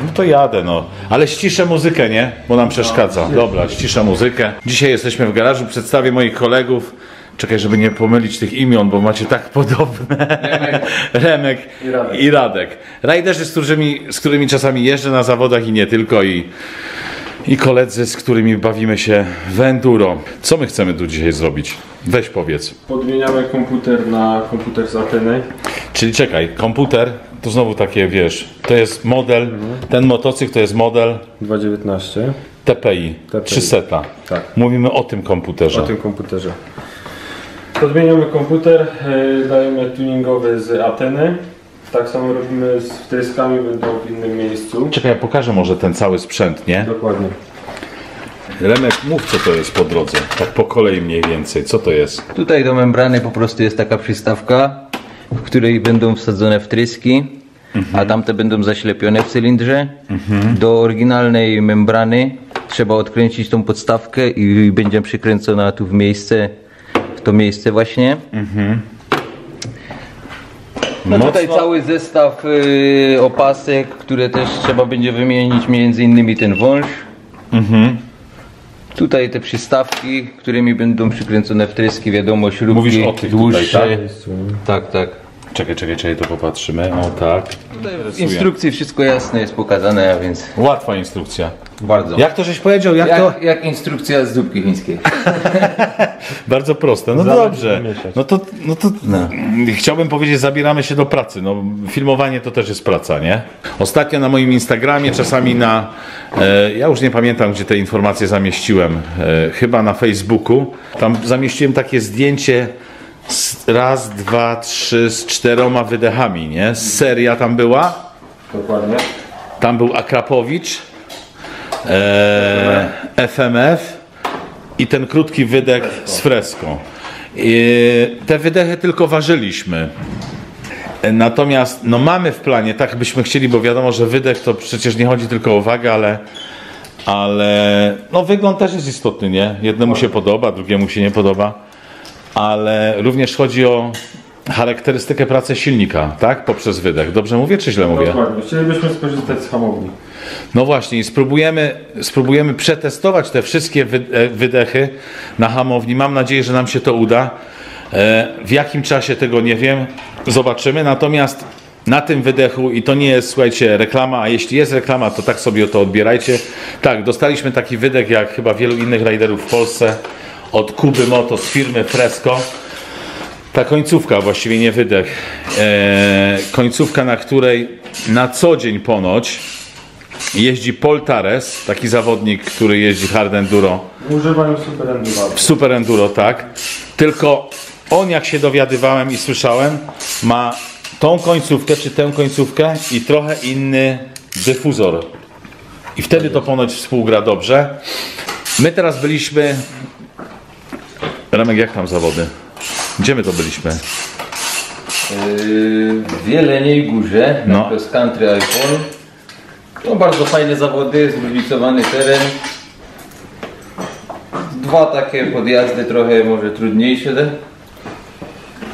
No to jadę, no. Ale ściszę muzykę, nie? Bo nam przeszkadza. Dobra, ściszę muzykę. Dzisiaj jesteśmy w garażu, przedstawię moich kolegów. Czekaj, żeby nie pomylić tych imion, bo macie tak podobne. Remek i Radek. Rajderzy, z którymi czasami jeżdżę na zawodach i nie tylko. I koledzy, z którymi bawimy się w enduro. Co my chcemy tu dzisiaj zrobić? Weź powiedz. Podmieniamy komputer na komputer z Ateny. Czyli czekaj, komputer to znowu takie, wiesz, to jest model, ten motocykl to jest model 2.19 TPI. 300. Tak. Mówimy o tym komputerze. O tym komputerze. Podmieniamy komputer, dajemy tuningowy z Ateny. Tak samo robimy z wtryskami, będą w innym miejscu. Czekaj, ja pokażę może ten cały sprzęt, nie? Dokładnie. Remek, mów co to jest po drodze, tak po kolei mniej więcej, co to jest? Tutaj do membrany po prostu jest taka przystawka, w której będą wsadzone wtryski, a tamte będą zaślepione w cylindrze. Do oryginalnej membrany trzeba odkręcić tą podstawkę i będzie przykręcona tu w to miejsce właśnie. No tutaj cały zestaw opasek, które też trzeba będzie wymienić, między innymi ten wąż. Tutaj te przystawki, którymi będą przykręcone wtryski, wiadomo, śrubki. Mówisz o tych dłuższe. tutaj, tak? Tak. Czekaj, to popatrzymy, o tak. Tutaj w instrukcji wszystko jasne jest pokazane, a więc Łatwa instrukcja. bardzo. Jak to żeś powiedział? Jak instrukcja z zupki chińskiej. Bardzo proste, no dobrze. No to chciałbym powiedzieć, zabieramy się do pracy. No, filmowanie to też jest praca, nie? Ostatnio na moim Instagramie, czasami ja już nie pamiętam, gdzie te informacje zamieściłem, chyba na Facebooku. Tam zamieściłem takie zdjęcie raz, dwa, trzy, z 4 wydechami, nie? Seria tam była. Dokładnie. Tam był Akrapowicz, FMF i ten krótki wydech z Fresco. Te wydechy tylko ważyliśmy. Natomiast no mamy w planie, tak byśmy chcieli, bo wiadomo, że wydech to przecież nie chodzi tylko o wagę, ale no wygląd też jest istotny, nie? Jednemu się podoba, drugiemu się nie podoba. Ale również chodzi o charakterystykę pracy silnika, tak? Poprzez wydech. Dobrze mówię, czy źle mówię? Dokładnie. Chcielibyśmy skorzystać z hamowni. No właśnie i spróbujemy przetestować te wszystkie wydechy na hamowni. Mam nadzieję, że nam się to uda. W jakim czasie tego nie wiem. Zobaczymy. Natomiast na tym wydechu, i to nie jest, słuchajcie, reklama, a jeśli jest reklama, to tak sobie to odbierajcie. Tak, dostaliśmy taki wydech, jak chyba wielu innych rajderów w Polsce, od Kuby Moto z firmy Fresco. Ta końcówka, właściwie nie wydech, końcówka, na której na co dzień ponoć jeździ Paul Tares, taki zawodnik, który jeździ hard enduro. Używają super enduro. W super enduro, tak. Tylko on, jak się dowiadywałem i słyszałem, ma tą końcówkę, czy tę końcówkę i trochę inny dyfuzor. I wtedy to ponoć współgra dobrze. My teraz byliśmy... Remek, jak tam zawody? Gdzie my to byliśmy? W Jeleniej Górze, na Cross Country iPhone. To bardzo fajne zawody, zróżnicowany teren. 2 takie podjazdy, trochę może trudniejsze.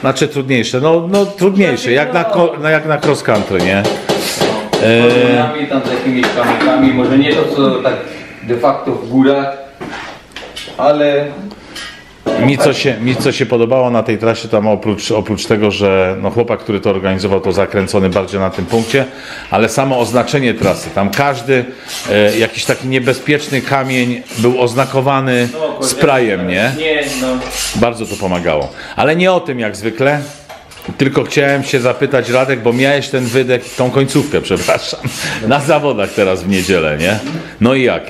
Znaczy trudniejsze, no trudniejsze, jak na cross country, nie? Tam z jakimiś kamykami, może nie to co tak de facto w górach, ale... Mi co się podobało na tej trasie, tam oprócz tego, że no chłopak, który to organizował, to zakręcony bardziej na tym punkcie, ale samo oznaczenie trasy, tam każdy jakiś taki niebezpieczny kamień był oznakowany sprayem, nie? Bardzo to pomagało. Ale nie o tym jak zwykle, tylko chciałem się zapytać, Radek, bo miałeś ten wydech, tą końcówkę, przepraszam, na zawodach teraz w niedzielę, nie? No i jak?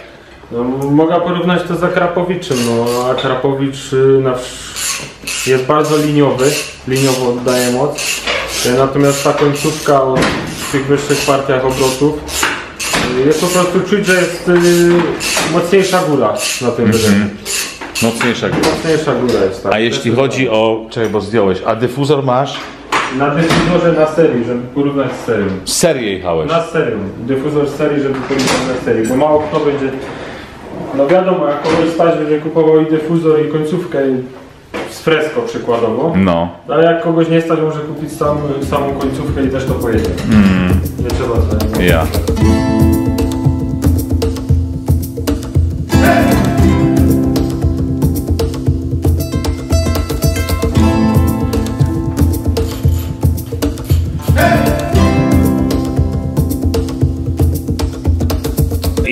No, mogę porównać to z Akrapowiczem. No, Akrapowicz jest bardzo liniowo oddaje moc. Natomiast ta końcówka w tych wyższych partiach obrotów jest po prostu czuć, że jest mocniejsza góra na tym wydechu. Mocniejsza góra jest, tak. A jeśli chodzi o... Czekaj, bo zdjąłeś. A dyfuzor masz? Na dyfuzorze na serii, żeby porównać z serią. Serię jechałeś? Na serię. Dyfuzor z serii, żeby porównać na serię. Bo mało kto będzie... No wiadomo, jak kogoś stać będzie kupował i dyfuzor, i końcówkę z Fresco przykładowo. No. Ale jak kogoś nie stać, może kupić samą końcówkę i też to pojedzie. Nie trzeba sobie. Ja.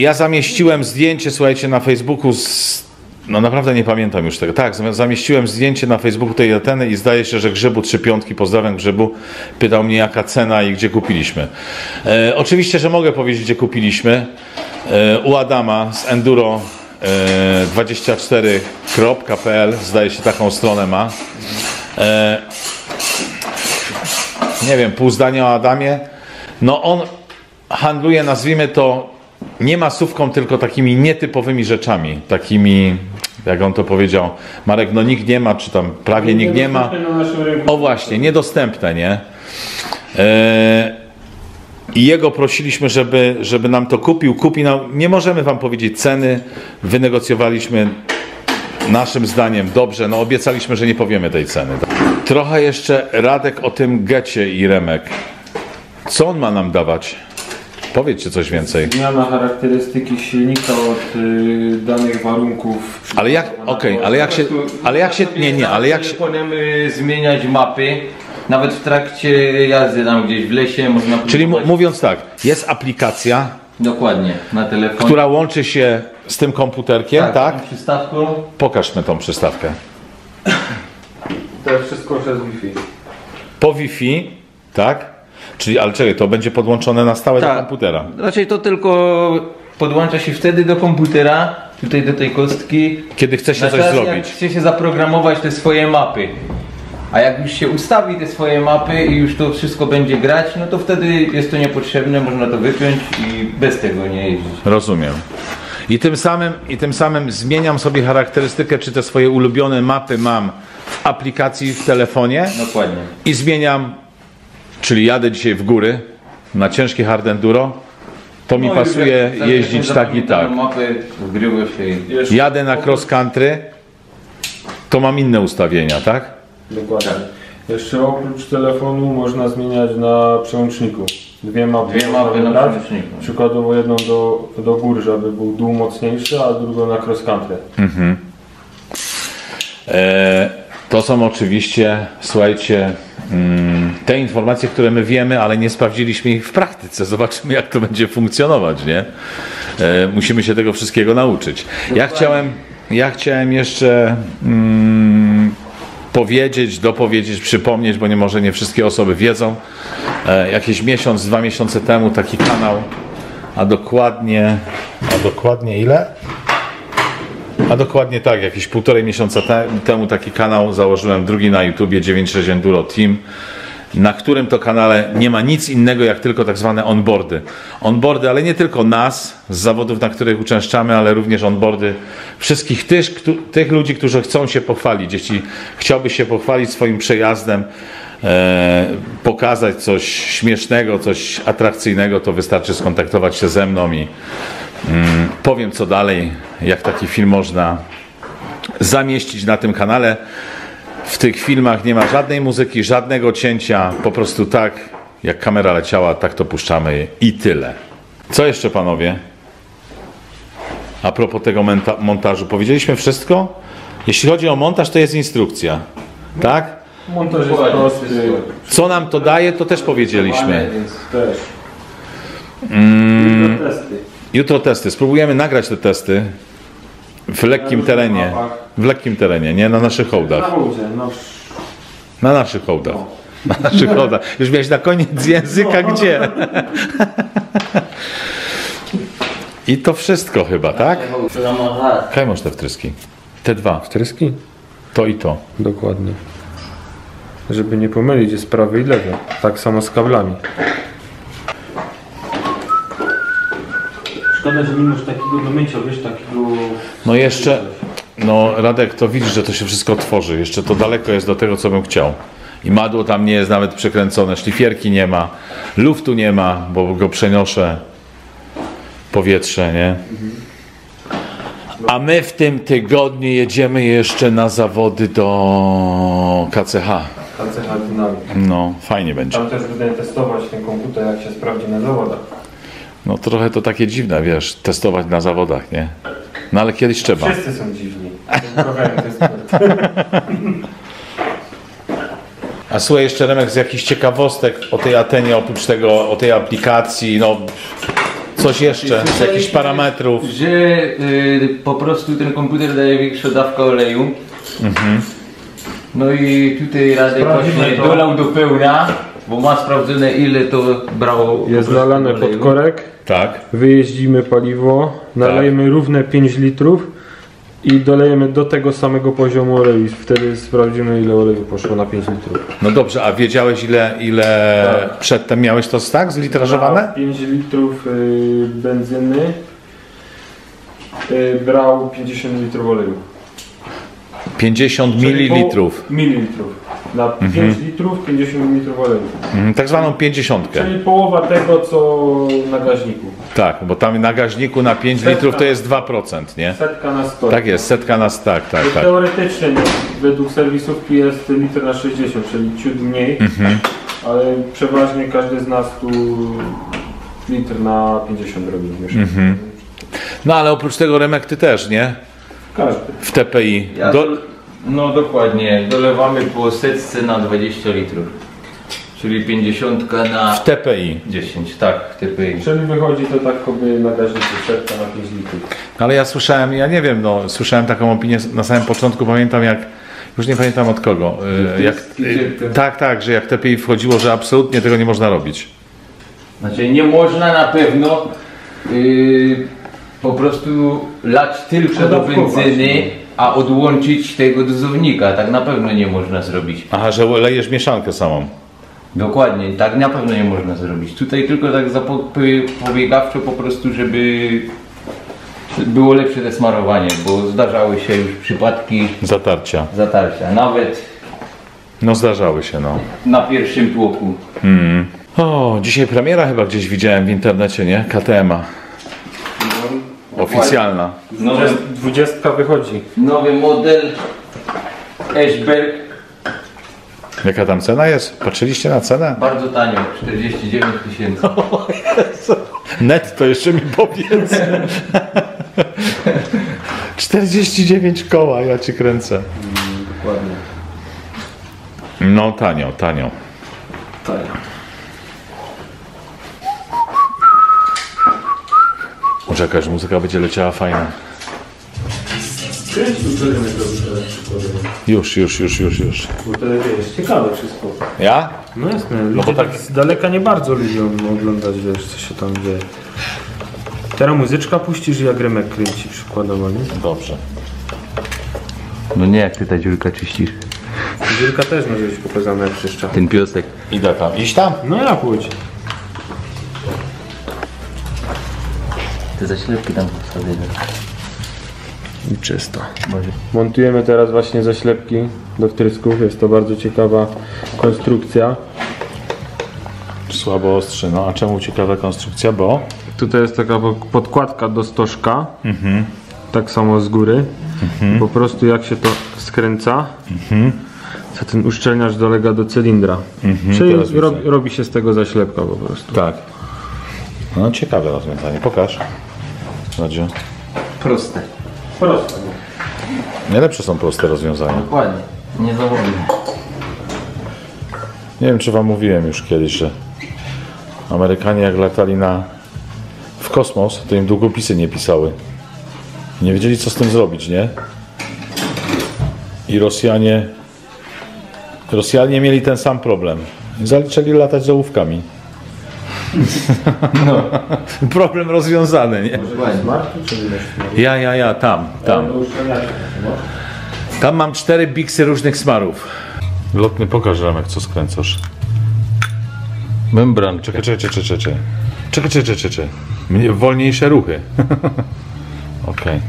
Ja zamieściłem zdjęcie, słuchajcie, na Facebooku no naprawdę nie pamiętam już tego. Tak, zamieściłem zdjęcie na Facebooku tej Ateny i zdaje się, że Grzebu 3 piątki, pozdrawiam Grzebu, pytał mnie jaka cena i gdzie kupiliśmy. Oczywiście, że mogę powiedzieć, gdzie kupiliśmy. U Adama z enduro24.pl, zdaje się, taką stronę ma. Nie wiem, pół zdania o Adamie. No on handluje, nazwijmy to, nie masówką, tylko takimi nietypowymi rzeczami. Takimi, jak on to powiedział, Marek, no nikt nie ma, czy tam prawie nikt nie ma. O właśnie, niedostępne, nie? I jego prosiliśmy, żeby nam to kupił. Nie możemy wam powiedzieć ceny. Wynegocjowaliśmy naszym zdaniem dobrze. No obiecaliśmy, że nie powiemy tej ceny. Trochę jeszcze Radek o tym Getcie i Remek. Co on ma nam dawać? Powiedzcie coś więcej. Zmiana charakterystyki silnika od danych warunków. Ale jak, Telefonem zmieniać mapy, nawet w trakcie jazdy tam gdzieś w lesie można Czyli próbować. mówiąc tak, jest aplikacja, Dokładnie, na telefonie. która łączy się z tym komputerkiem, tak? Przystawką. Pokażmy tą przystawkę. To jest wszystko przez Wi-Fi. Po Wi-Fi, tak? Czyli, ale czekaj, to będzie podłączone na stałe do komputera. Raczej to tylko podłącza się wtedy do komputera, tutaj do tej kostki. Kiedy chce się Na coś czas, zrobić. Jak chce się zaprogramować te swoje mapy. A jak już się ustawi te swoje mapy i już to wszystko będzie grać, no to wtedy jest to niepotrzebne, można to wypiąć i bez tego nie jeździć. Rozumiem. I tym samym zmieniam sobie charakterystykę, czy te swoje ulubione mapy mam w aplikacji w telefonie Dokładnie. i zmieniam, czyli jadę dzisiaj w góry na ciężkie hard enduro, to mi pasuje jeździć tak i tak. Mapy, wgrywa się i... Jadę na cross country, to mam inne ustawienia, tak? Dokładnie. Jeszcze oprócz telefonu można zmieniać na przełączniku. Dwie mapy na wybrać. przełączniku. Przykładowo jedną do gór, żeby był dół mocniejszy, a drugą na cross country. To są oczywiście, słuchajcie, te informacje, które my wiemy, ale nie sprawdziliśmy ich w praktyce. Zobaczymy, jak to będzie funkcjonować, nie? Musimy się tego wszystkiego nauczyć. Ja chciałem jeszcze dopowiedzieć, przypomnieć, bo może nie wszystkie osoby wiedzą. Jakieś miesiąc, 2 miesiące temu taki kanał, a dokładnie ile? A dokładnie tak, jakieś 1,5 miesiąca temu taki kanał założyłem, drugi na YouTubie, 96 Enduro Team, na którym to kanale nie ma nic innego jak tylko tak zwane onboardy. Onboardy, ale nie tylko nas, z zawodów, na których uczęszczamy, ale również onboardy wszystkich tych ludzi, którzy chcą się pochwalić. Jeśli chciałbyś się pochwalić swoim przejazdem, pokazać coś śmiesznego, coś atrakcyjnego, to wystarczy skontaktować się ze mną i powiem co dalej, jak taki film można zamieścić na tym kanale. W tych filmach nie ma żadnej muzyki, żadnego cięcia, po prostu tak jak kamera leciała, tak to puszczamy i tyle. Co jeszcze, panowie? A propos tego montażu, powiedzieliśmy wszystko? Jeśli chodzi o montaż, to jest instrukcja, tak? Montaż jest prosty. Co nam to daje, to też powiedzieliśmy. Też. Testy. Jutro testy. Spróbujemy nagrać te testy w lekkim terenie. W lekkim terenie, nie? Na naszych hołdach. Na naszych hołdach. Na naszych hołdach. Już miałeś na koniec języka gdzie? I to wszystko chyba, tak? Kaj masz te wtryski? Te dwa. Wtryski? To i to. Dokładnie. Żeby nie pomylić, jest prawy i lewy. Tak samo z kablami. Szkoda, że nie masz takiego do mycia, wiesz, takiego... No jeszcze, no Radek, to widzisz, że to się wszystko tworzy. Jeszcze to daleko jest do tego, co bym chciał. I madło tam nie jest nawet przekręcone, szlifierki nie ma, luftu nie ma, bo go przenoszę powietrze, nie? A my w tym tygodniu jedziemy jeszcze na zawody do KCH. KCH Dynamic. No, fajnie będzie. Tam też będę testować ten komputer, jak się sprawdzi na zawodach. No trochę to takie dziwne, wiesz, testować na zawodach, nie? No ale kiedyś trzeba. Wszyscy są dziwni. To jest sport. A słuchaj, jeszcze Remek, z jakichś ciekawostek o tej Atenie, oprócz tego, o tej aplikacji, no coś jeszcze z jakichś parametrów. Że po prostu ten komputer daje większą dawkę oleju. No i tutaj Radek właśnie dolał do pełna, bo ma sprawdzone ile to brało. Jest nalane pod korek, Tak. wyjeździmy paliwo, nalejemy równe 5 litrów i dolejemy do tego samego poziomu oleju. Wtedy sprawdzimy ile oleju poszło na 5 litrów. No dobrze, a wiedziałeś ile przedtem miałeś to tak zlitrażowane? 5 litrów benzyny brał 50 litrów oleju. 50 mililitrów. Mililitrów. Na 5 litrów 50 litrów oleju. Tak zwaną 50. Czyli połowa tego co na gaźniku. Tak, bo tam na gaźniku na 5 litrów to jest 2%, nie? Setka na 100. Tak jest, setka na tak. Teoretycznie według serwisówki jest litr na 60, czyli ciut mniej, ale przeważnie każdy z nas tu litr na 50 robi mieszanie. No ale oprócz tego Remek ty też, nie? Każdy. W TPI. No dokładnie, dolewamy po setce na 20 litrów. Czyli 50 na W TPI. 10, tak, w TPI. Czyli wychodzi to tak jakby na gaźniku setka na 5 litrów. Ale ja słyszałem, ja nie wiem, no słyszałem taką opinię na samym początku, pamiętam jak, już nie pamiętam od kogo, tak, że jak TPI wchodziło, że absolutnie tego nie można robić. Znaczy nie można na pewno po prostu lać tylko do benzyny, a odłączyć tego dozownika. Tak na pewno nie można zrobić. Aha, że lejesz mieszankę samą. Dokładnie, tak na pewno nie można zrobić. Tutaj tylko tak zapobiegawczo po prostu, żeby było lepsze desmarowanie, bo zdarzały się już przypadki Zatarcia. zatarcia. Nawet No zdarzały się, no. na pierwszym tłoku. O, dzisiaj premiera chyba gdzieś widziałem w internecie, nie? KTM-a. Oficjalna. Nowy, 20 wychodzi. nowy model Ashberg. Jaka tam cena jest? Patrzyliście na cenę? Bardzo tanio, 49 000. Net to jeszcze mi powiedz. 49 koła, ja ci kręcę. Dokładnie. No tanio, tanio. Może jakaś muzyka będzie leciała fajna. Już. Bo to jest ciekawe wszystko. Ja? No jasne, bo ludzie tak- tak z daleka nie bardzo lubią oglądać, wiesz, co się tam dzieje. Teraz muzyczka puścisz i jak Remek kręci przykładowo, nie? Dobrze. No nie, jak ty ta dziurka czyścisz. Dziurka też może być pokazana jak czyszcza. Ten piosek. Idę tam. Iść tam? No ja pójdź. Te zaślepki tam wstawię. I czysto. Montujemy teraz właśnie zaślepki do wtrysków. Jest to bardzo ciekawa konstrukcja. Słabo ostrzy, no a czemu ciekawa konstrukcja? Bo? Tutaj jest taka podkładka do stożka. Tak samo z góry. Po prostu jak się to skręca, to ten uszczelniacz dolega do cylindra. Czyli teraz widzę. robi się z tego zaślepka po prostu. Tak. No ciekawe rozwiązanie. Pokaż. Radzie. Proste. Proste. Najlepsze są proste rozwiązania. Dokładnie. Nie zawodimy. Nie wiem, czy wam mówiłem już kiedyś, że Amerykanie jak latali w kosmos, to im długopisy nie pisały. Nie wiedzieli, co z tym zrobić, nie? I Rosjanie mieli ten sam problem. Zaczęli latać z ołówkami. No. Problem rozwiązany, nie? Ja, tam. Tam mam 4 biksy różnych smarów. Lotny, pokaż Remek, co skręcasz. Membran. Czekaj. Wolniejsze ruchy. Okej.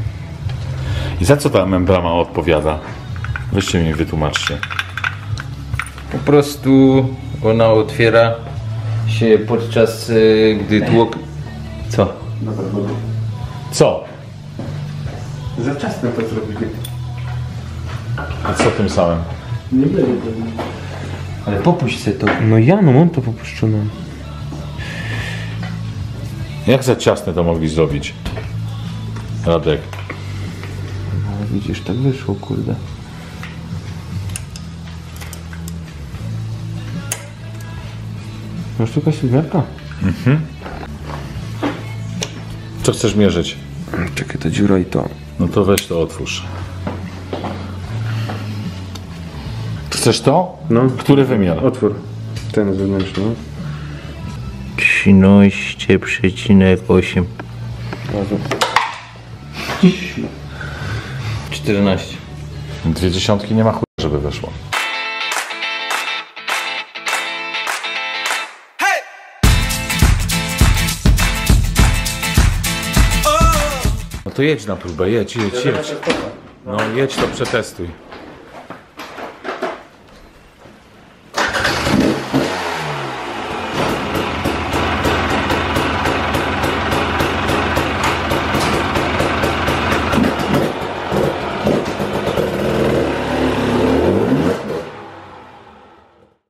I za co ta membrana odpowiada? Weźcie mi wytłumaczcie. Po prostu ona otwiera się podczas gdy tłok... Co? Co? Za wczesne to zrobili. A co tym samym? Nie byli. Ale popuść se to. No ja, no mam to popuszczone. Jak za ciasne to mogli zrobić? Radek. No, widzisz, tak wyszło, kurde. Masz tu jakaś siódemka? Co chcesz mierzyć? Czekaj, to dziura i to. No to weź to otwórz. Chcesz to? No. Który wymiar? Otwór. Ten zewnętrzny. 13,8. 14. 0,2 nie ma chuja, żeby weszło. No to jedź na próbę, jedź. No jedź to przetestuj.